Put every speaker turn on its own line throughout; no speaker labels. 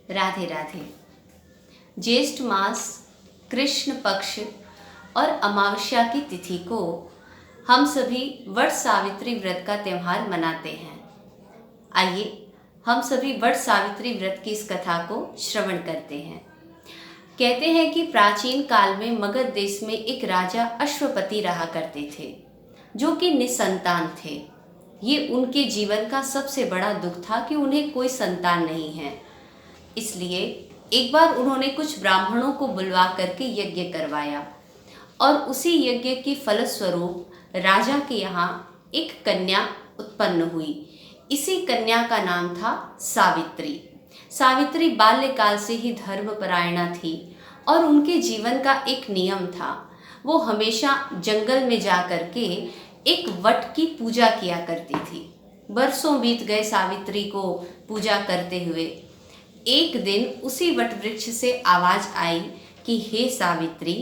राधे राधे। ज्येष्ठ मास कृष्ण पक्ष और अमावस्या की तिथि को हम सभी वट सावित्री व्रत का त्यौहार मनाते हैं। आइए हम सभी वट सावित्री व्रत की इस कथा को श्रवण करते हैं। कहते हैं कि प्राचीन काल में मगध देश में एक राजा अश्वपति रहा करते थे, जो कि निसंतान थे। ये उनके जीवन का सबसे बड़ा दुख था कि उन्हें कोई संतान नहीं है। इसलिए एक बार उन्होंने कुछ ब्राह्मणों को बुलवा करके यज्ञ करवाया और उसी यज्ञ के फलस्वरूप राजा के यहाँ एक कन्या उत्पन्न हुई। इसी कन्या का नाम था सावित्री। सावित्री बाल्यकाल से ही धर्मपरायणा थी और उनके जीवन का एक नियम था। वो हमेशा जंगल में जा कर के एक वट की पूजा किया करती थी। बरसों बीत गए सावित्री को पूजा करते हुए। एक दिन उसी वट वृक्ष से आवाज आई कि हे सावित्री,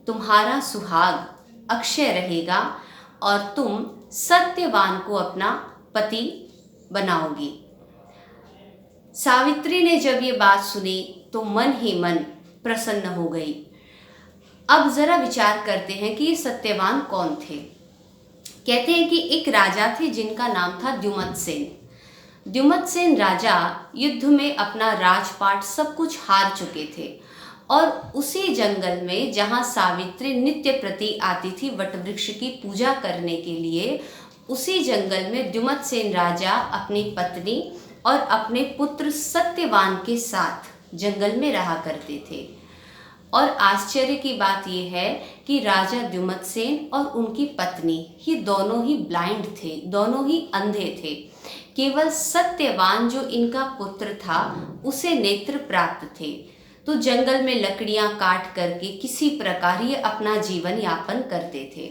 तुम्हारा सुहाग अक्षय रहेगा और तुम सत्यवान को अपना पति बनाओगी। सावित्री ने जब ये बात सुनी तो मन ही मन प्रसन्न हो गई। अब जरा विचार करते हैं कि ये सत्यवान कौन थे। कहते हैं कि एक राजा थे जिनका नाम था द्युमत्सेन। द्युमत्सेन राजा युद्ध में अपना राजपाट सब कुछ हार चुके थे और उसी जंगल में जहाँ सावित्री नित्य प्रति आती थी वटवृक्ष की पूजा करने के लिए, उसी जंगल में द्युमत्सेन राजा अपनी पत्नी और अपने पुत्र सत्यवान के साथ जंगल में रहा करते थे। और आश्चर्य की बात यह है कि राजा द्युमत्सेन और उनकी पत्नी ये दोनों ही ब्लाइंड थे, दोनों ही अंधे थे। केवल सत्यवान जो इनका पुत्र था उसे नेत्र प्राप्त थे। तो जंगल में लकड़ियां काट करके किसी प्रकार ये अपना जीवन यापन करते थे।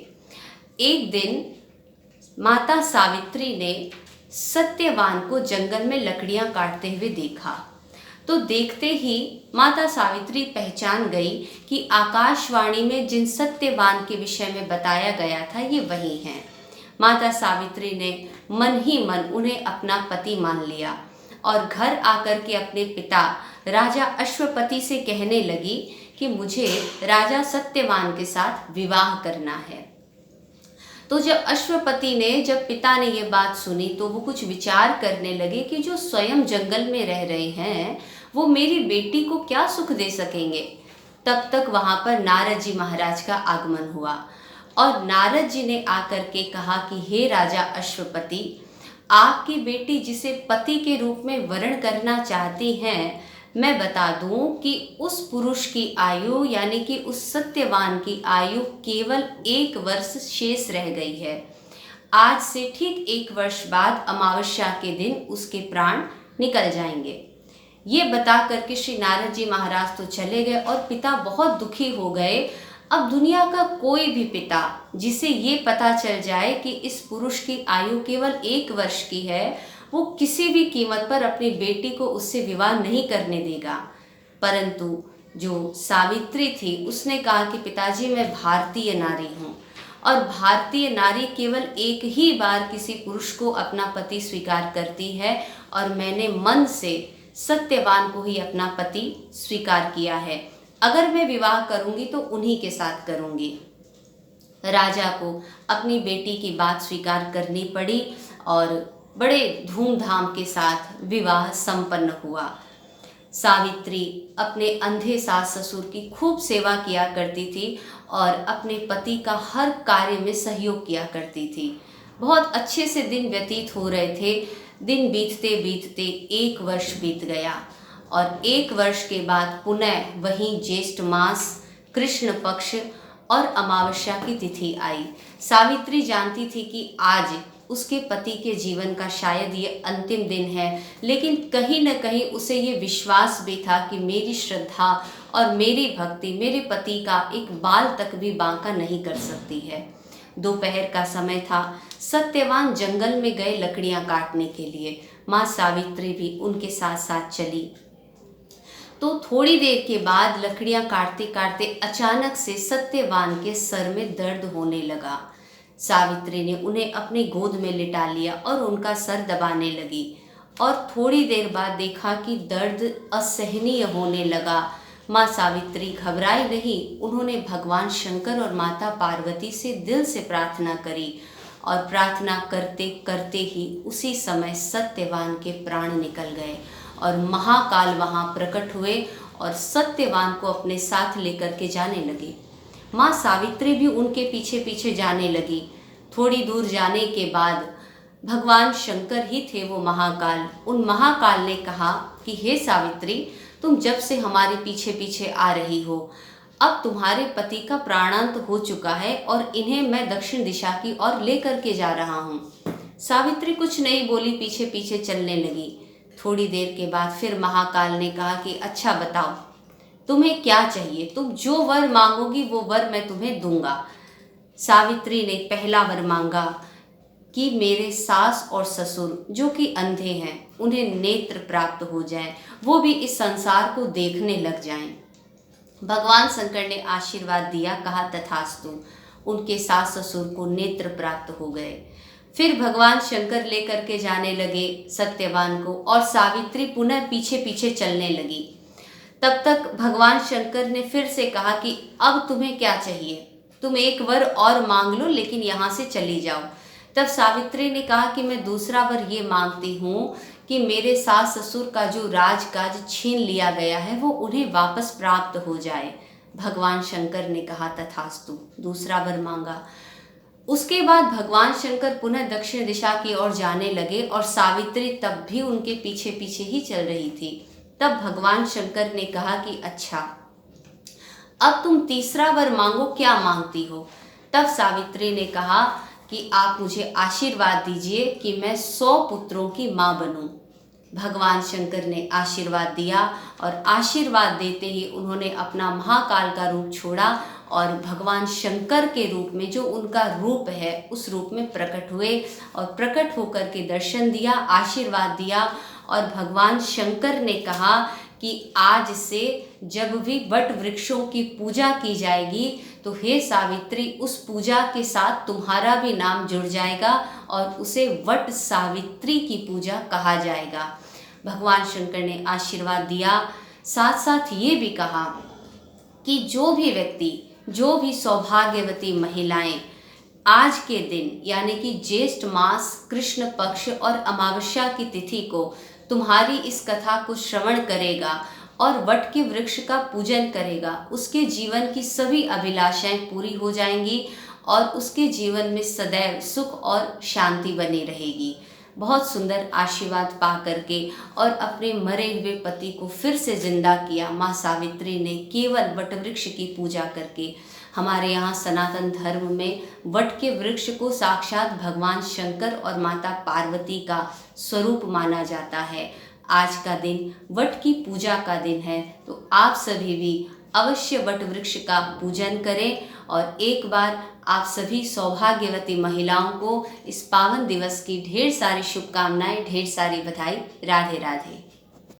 एक दिन माता सावित्री ने सत्यवान को जंगल में लकड़ियां काटते हुए देखा। तो देखते ही माता सावित्री पहचान गई कि आकाशवाणी में जिन सत्यवान के विषय में बताया गया था ये वही हैं। माता सावित्री ने मन ही मन उन्हें अपना पति मान लिया और घर आकर के अपने पिता राजा अश्वपति से कहने लगी कि मुझे राजा सत्यवान के साथ विवाह करना है। तो जब पिता ने ये बात सुनी तो वो कुछ विचार करने लगे कि जो स्वयं जंगल में रह रहे हैं वो मेरी बेटी को क्या सुख दे सकेंगे। तब तक वहां पर नारद जी महाराज का आगमन हुआ और नारद जी ने आकर के कहा कि हे राजा अश्वपति, आपकी बेटी जिसे पति के रूप में वरण करना चाहती हैं, मैं बता दूं कि उस पुरुष की आयु यानी कि उस सत्यवान की आयु केवल 1 वर्ष शेष रह गई है। आज से ठीक 1 वर्ष बाद अमावस्या के दिन उसके प्राण निकल जाएंगे। ये बता करके श्री नारद जी महाराज तो चले गए और पिता बहुत दुखी हो गए। अब दुनिया का कोई भी पिता जिसे ये पता चल जाए कि इस पुरुष की आयु केवल 1 वर्ष की है, वो किसी भी कीमत पर अपनी बेटी को उससे विवाह नहीं करने देगा। परंतु जो सावित्री थी उसने कहा कि पिताजी, मैं भारतीय नारी हूँ और भारतीय नारी केवल एक ही बार किसी पुरुष को अपना पति स्वीकार करती है और मैंने मन से सत्यवान को ही अपना पति स्वीकार किया है। अगर मैं विवाह करूंगी तो उन्हीं के साथ करूंगी। राजा को अपनी बेटी की बात स्वीकार करनी पड़ी और बड़े धूमधाम के साथ विवाह संपन्न हुआ। सावित्री अपने अंधे सास ससुर की खूब सेवा किया करती थी और अपने पति का हर कार्य में सहयोग किया करती थी। बहुत अच्छे से दिन व्यतीत हो रहे थे। दिन बीतते बीतते 1 वर्ष बीत गया और 1 वर्ष के बाद पुनः वही ज्येष्ठ मास कृष्ण पक्ष और अमावस्या की तिथि आई। सावित्री जानती थी कि आज उसके पति के जीवन का शायद ये अंतिम दिन है, लेकिन कहीं न कहीं उसे ये विश्वास भी था कि मेरी श्रद्धा और मेरी भक्ति मेरे पति का एक बाल तक भी बांका नहीं कर सकती है। दोपहर का समय था। सत्यवान जंगल में गए लकड़ियां काटने के लिए। माँ सावित्री भी उनके साथ साथ चली। तो थोड़ी देर के बाद लकड़ियां काटते काटते अचानक से सत्यवान के सर में दर्द होने लगा। सावित्री ने उन्हें अपनी गोद में लिटा लिया और उनका सर दबाने लगी और थोड़ी देर बाद देखा कि दर्द असहनीय होने लगा। माँ सावित्री घबराई नहीं, उन्होंने भगवान शंकर और माता पार्वती से दिल से प्रार्थना करी और प्रार्थना करते करते ही उसी समय सत्यवान के प्राण निकल गए और महाकाल वहाँ प्रकट हुए और सत्यवान को अपने साथ लेकर के जाने लगे। माँ सावित्री भी उनके पीछे पीछे जाने लगी। थोड़ी दूर जाने के बाद भगवान शंकर ही थे वो महाकाल। उन महाकाल ने कहा कि हे सावित्री, तुम जब से हमारे पीछे पीछे आ रही हो, अब तुम्हारे पति का प्राणांत हो चुका है और इन्हें मैं दक्षिण दिशा की ओर लेकर के जा रहा हूँ। सावित्री कुछ नहीं बोली, पीछे पीछे चलने लगी। थोड़ी देर के बाद फिर महाकाल ने कहा कि अच्छा बताओ, तुम्हें क्या चाहिए? तुम जो वर मांगोगी वो वर मैं तुम्हें दूंगा। सावित्री ने पहला वर मांगा कि मेरे सास और ससुर जो कि अंधे हैं उन्हें नेत्र प्राप्त हो जाएं, वो भी इस संसार को देखने लग जाएं। भगवान शंकर ने आशीर्वाद दिया, कहा तथास्तु। उनके सास ससुर को नेत्र प्राप्त हो गए। फिर भगवान शंकर लेकर के जाने लगे सत्यवान को और सावित्री पुनः पीछे पीछे चलने लगी। तब तक भगवान शंकर ने फिर से कहा कि अब तुम्हें क्या चाहिए? तुम एक वर और मांग लो, लेकिन यहाँ से चली जाओ। तब सावित्री ने कहा कि मैं दूसरा वर ये मांगती हूँ कि मेरे सास ससुर का जो राजकाज छीन लिया गया है वो उन्हें वापस प्राप्त हो जाए। भगवान शंकर ने कहा तथास्तु, दूसरा वर मांगा। उसके बाद भगवान शंकर पुनः दक्षिण दिशा की ओर जाने लगे और सावित्री तब भी उनके पीछे पीछे ही चल रही थी। तब भगवान शंकर ने कहा कि अच्छा, अब तुम तीसरा वर मांगो, क्या मांगती हो? तब सावित्री ने कहा कि आप मुझे आशीर्वाद दीजिए कि मैं 100 पुत्रों की माँ बनूं। भगवान शंकर ने आशीर्वाद दिया और आशीर्वाद देते ही उन्होंने अपना महाकाल का रूप छोड़ा और भगवान शंकर के रूप में, जो उनका रूप है, उस रूप में प्रकट हुए और प्रकट होकर के दर्शन दिया, आशीर्वाद दिया। और भगवान शंकर ने कहा कि आज से जब भी वट वृक्षों की पूजा की जाएगी तो हे सावित्री, उस पूजा के साथ तुम्हारा भी नाम जुड़ जाएगा और उसे वट सावित्री की पूजा कहा जाएगा। भगवान शंकर ने आशीर्वाद दिया, साथ साथ ये भी कहा कि जो भी व्यक्ति, जो भी सौभाग्यवती महिलाएं आज के दिन यानी कि ज्येष्ठ मास कृष्ण पक्ष और अमावस्या की तिथि को तुम्हारी इस कथा को श्रवण करेगा और वट के वृक्ष का पूजन करेगा, उसके जीवन की सभी अभिलाषाएं पूरी हो जाएंगी और उसके जीवन में सदैव सुख और शांति बनी रहेगी। बहुत सुंदर आशीर्वाद पा करके और अपने मरे हुए पति को फिर से जिंदा किया माँ सावित्री ने, केवल वट वृक्ष की पूजा करके। हमारे यहाँ सनातन धर्म में वट के वृक्ष को साक्षात भगवान शंकर और माता पार्वती का स्वरूप माना जाता है। आज का दिन वट की पूजा का दिन है, तो आप सभी भी अवश्य वट वृक्ष का पूजन करें और एक बार आप सभी सौभाग्यवती महिलाओं को इस पावन दिवस की ढेर सारी शुभकामनाएं, ढेर सारी बधाई। राधे राधे।